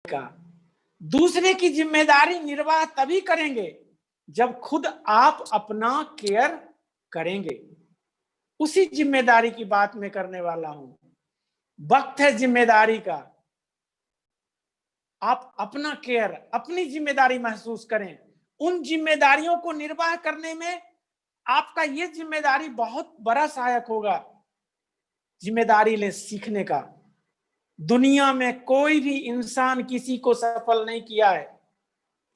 का। दूसरे की जिम्मेदारी निर्वाह तभी करेंगे जब खुद आप अपना केयर करेंगे। उसी जिम्मेदारी की बात मैं करने वाला हूं। वक्त है जिम्मेदारी का। आप अपना केयर, अपनी जिम्मेदारी महसूस करें। उन जिम्मेदारियों को निर्वाह करने में आपका ये जिम्मेदारी बहुत बड़ा सहायक होगा। जिम्मेदारी ले सीखने का। दुनिया में कोई भी इंसान किसी को सफल नहीं किया है।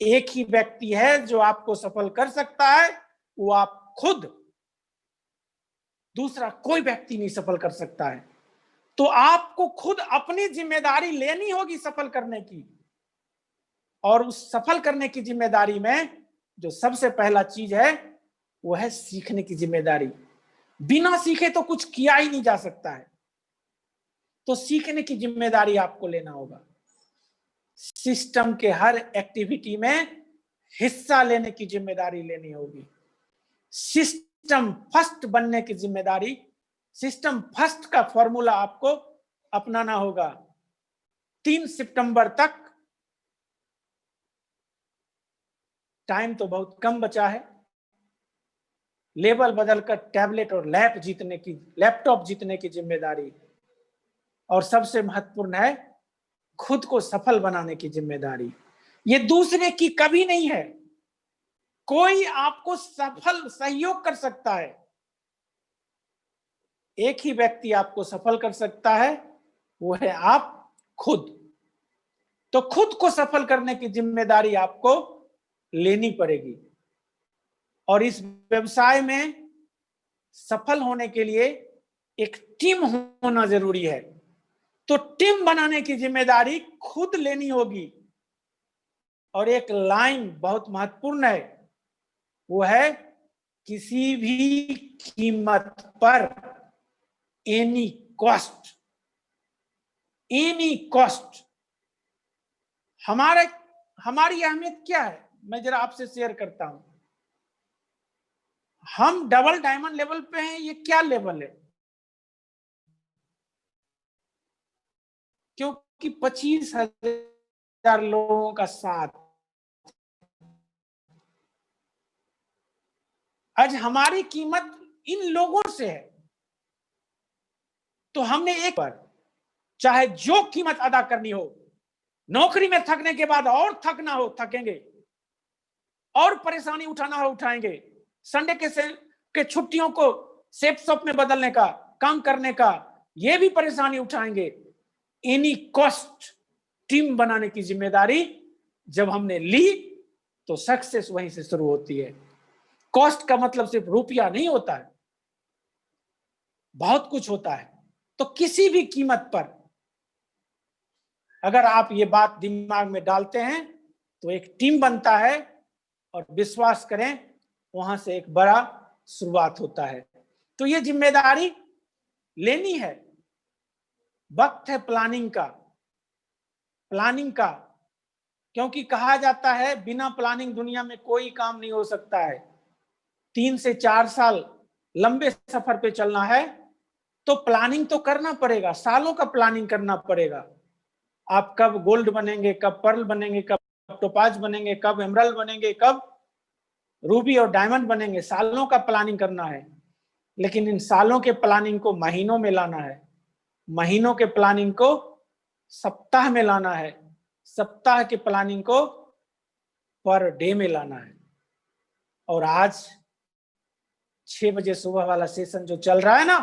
एक ही व्यक्ति है जो आपको सफल कर सकता है, वो आप खुद। दूसरा कोई व्यक्ति नहीं सफल कर सकता है। तो आपको खुद अपनी जिम्मेदारी लेनी होगी सफल करने की। और उस सफल करने की जिम्मेदारी में जो सबसे पहला चीज है वो है सीखने की जिम्मेदारी। बिना सीखे तो कुछ किया ही नहीं जा सकता है। तो सीखने की जिम्मेदारी आपको लेना होगा। सिस्टम के हर एक्टिविटी में हिस्सा लेने की जिम्मेदारी लेनी होगी। सिस्टम फर्स्ट बनने की जिम्मेदारी, सिस्टम फर्स्ट का फॉर्मूला आपको अपनाना होगा। 3 सितंबर तक टाइम तो बहुत कम बचा है। लेवल बदलकर टैबलेट और लैपटॉप जीतने की जिम्मेदारी। और सबसे महत्वपूर्ण है खुद को सफल बनाने की जिम्मेदारी। ये दूसरे की कभी नहीं है। कोई आपको सफल सहयोग कर सकता है। एक ही व्यक्ति आपको सफल कर सकता है, वो है आप खुद। तो खुद को सफल करने की जिम्मेदारी आपको लेनी पड़ेगी। और इस व्यवसाय में सफल होने के लिए एक टीम होना जरूरी है। तो टीम बनाने की जिम्मेदारी खुद लेनी होगी। और एक लाइन बहुत महत्वपूर्ण है, वो है किसी भी कीमत पर, एनी कॉस्ट। Any cost. हमारी अहमियत क्या है, मैं जरा आपसे शेयर करता हूं। हम डबल डायमंड लेवल पे हैं। ये क्या लेवल है? क्योंकि 25,000 लोगों का साथ। आज हमारी कीमत इन लोगों से है। तो हमने एक बार चाहे जो कीमत अदा करनी हो, नौकरी में थकने के बाद और थकना हो थकेंगे, और परेशानी उठाना हो उठाएंगे। संडे के छुट्टियों को सेफ शॉप में बदलने का, काम करने का, ये भी परेशानी उठाएंगे। एनी कॉस्ट टीम बनाने की जिम्मेदारी जब हमने ली तो सक्सेस वहीं से शुरू होती है। कॉस्ट का मतलब सिर्फ रुपया नहीं होता है, बहुत कुछ होता है। तो किसी भी कीमत पर अगर आप ये बात दिमाग में डालते हैं तो एक टीम बनता है। और विश्वास करें, वहां से एक बड़ा शुरुआत होता है। तो ये जिम्मेदारी लेनी है। वक्त है प्लानिंग का। प्लानिंग का, क्योंकि कहा जाता है बिना प्लानिंग दुनिया में कोई काम नहीं हो सकता है। 3 से 4 साल लंबे सफर पे चलना है तो प्लानिंग तो करना पड़ेगा। सालों का प्लानिंग करना पड़ेगा। आप कब गोल्ड बनेंगे, कब पर्ल बनेंगे, कब टोपाज बनेंगे, कब एमरल्ड बनेंगे, कब रूबी और डायमंड बनेंगे। सालों का प्लानिंग करना है। लेकिन इन सालों के प्लानिंग को महीनों में लाना है। महीनों के प्लानिंग को सप्ताह में लाना है। सप्ताह के प्लानिंग को पर डे में लाना है। और आज 6 बजे सुबह वाला सेशन जो चल रहा है ना,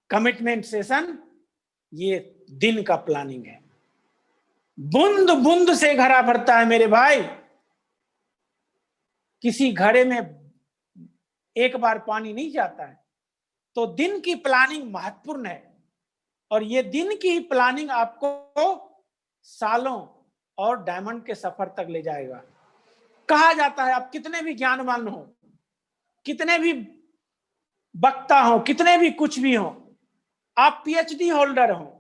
कमिटमेंट सेशन, ये दिन का प्लानिंग है। बूंद बूंद से घड़ा भरता है मेरे भाई। किसी घड़े में एक बार पानी नहीं जाता है। तो दिन की प्लानिंग महत्वपूर्ण है। और ये दिन की प्लानिंग आपको सालों और डायमंड के सफर तक ले जाएगा। कहा जाता है आप कितने भी ज्ञानवान हो, कितने भी वक्ता हो, कितने भी कुछ भी हो, आप पीएचडी होल्डर हो,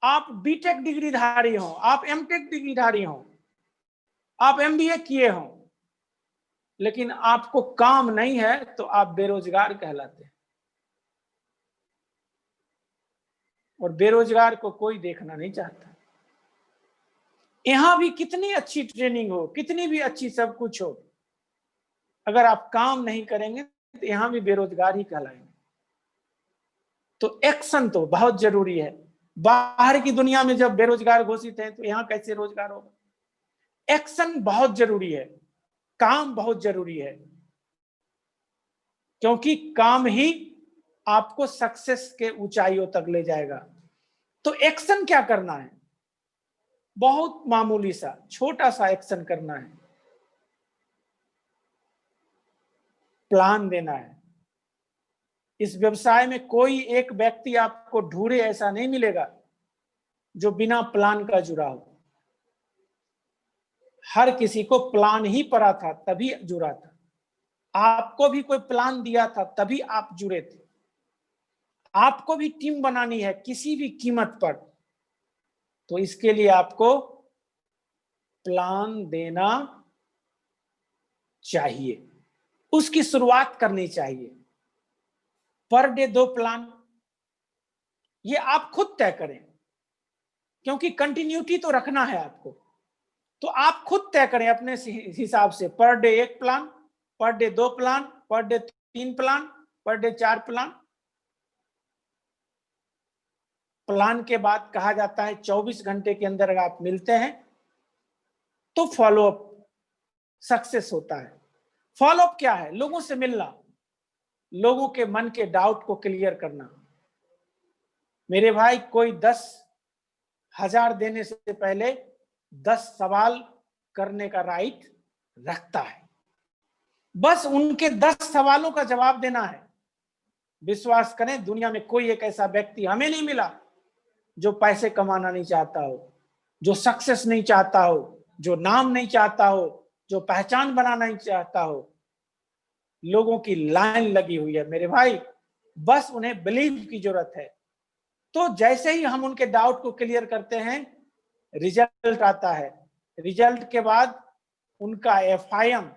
आप बीटेक डिग्री धारी हो, आप एमटेक डिग्री धारी हो, आप एमबीए किए हो, लेकिन आपको काम नहीं है तो आप बेरोजगार कहलाते हैं। और बेरोजगार को कोई देखना नहीं चाहता। यहां भी कितनी अच्छी ट्रेनिंग हो, कितनी भी अच्छी सब कुछ हो, अगर आप काम नहीं करेंगे तो यहां भी बेरोजगार ही कहलाएंगे। तो एक्शन तो बहुत जरूरी है। बाहर की दुनिया में जब बेरोजगार घोषित है तो यहां कैसे रोजगार होगा? एक्शन बहुत जरूरी है, काम बहुत जरूरी है, क्योंकि काम ही आपको सक्सेस के ऊंचाइयों तक ले जाएगा। तो एक्शन क्या करना है? बहुत मामूली सा छोटा सा एक्शन करना है, प्लान देना है। इस व्यवसाय में कोई एक व्यक्ति आपको ढूंढे ऐसा नहीं मिलेगा जो बिना प्लान का जुड़ा हो। हर किसी को प्लान ही पड़ा था तभी जुड़ा था। आपको भी कोई प्लान दिया था तभी आप जुड़े थे। आपको भी टीम बनानी है किसी भी कीमत पर, तो इसके लिए आपको प्लान देना चाहिए, उसकी शुरुआत करनी चाहिए। पर डे 2 प्लान, ये आप खुद तय करें, क्योंकि कंटिन्यूटी तो रखना है आपको। तो आप खुद तय करें अपने हिसाब से, per day 1 plan, per day 2 plan, per day 3 plan, per day 4 plan. Plan के बाद कहा जाता है 24 घंटे के अंदर अगर आप मिलते हैं तो फॉलोअप सक्सेस होता है। फॉलोअप क्या है? लोगों से मिलना, लोगों के मन के डाउट को क्लियर करना। मेरे भाई, कोई 10,000 देने से पहले 10 सवाल करने का राइट रखता है। बस उनके 10 सवालों का जवाब देना है। विश्वास करें, दुनिया में कोई एक ऐसा व्यक्ति हमें नहीं मिला जो पैसे कमाना नहीं चाहता हो, जो सक्सेस नहीं चाहता हो, जो नाम नहीं चाहता हो, जो पहचान बनाना नहीं चाहता हो। लोगों की लाइन लगी हुई है मेरे भाई, बस उन्हें बिलीव की जरूरत है। तो जैसे ही हम उनके डाउट को क्लियर करते हैं, रिजल्ट आता है। रिजल्ट के बाद उनका FIM,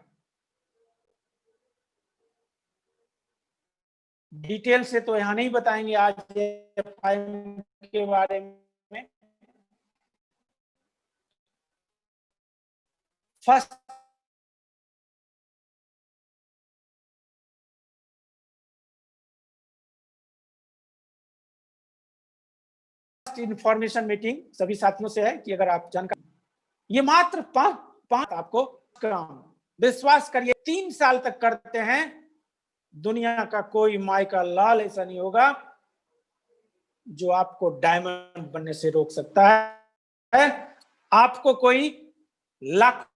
डिटेल से तो यहां नहीं बताएंगे आज FIM के बारे में। फर्स्ट इंफॉर्मेशन मीटिंग सभी साथियों से है कि अगर आप जानकारी, ये मात्र पांच आपको काम, विश्वास करिए 3 साल तक करते हैं, दुनिया का कोई माई का लाल ऐसा नहीं होगा जो आपको डायमंड बनने से रोक सकता है। आपको कोई लाख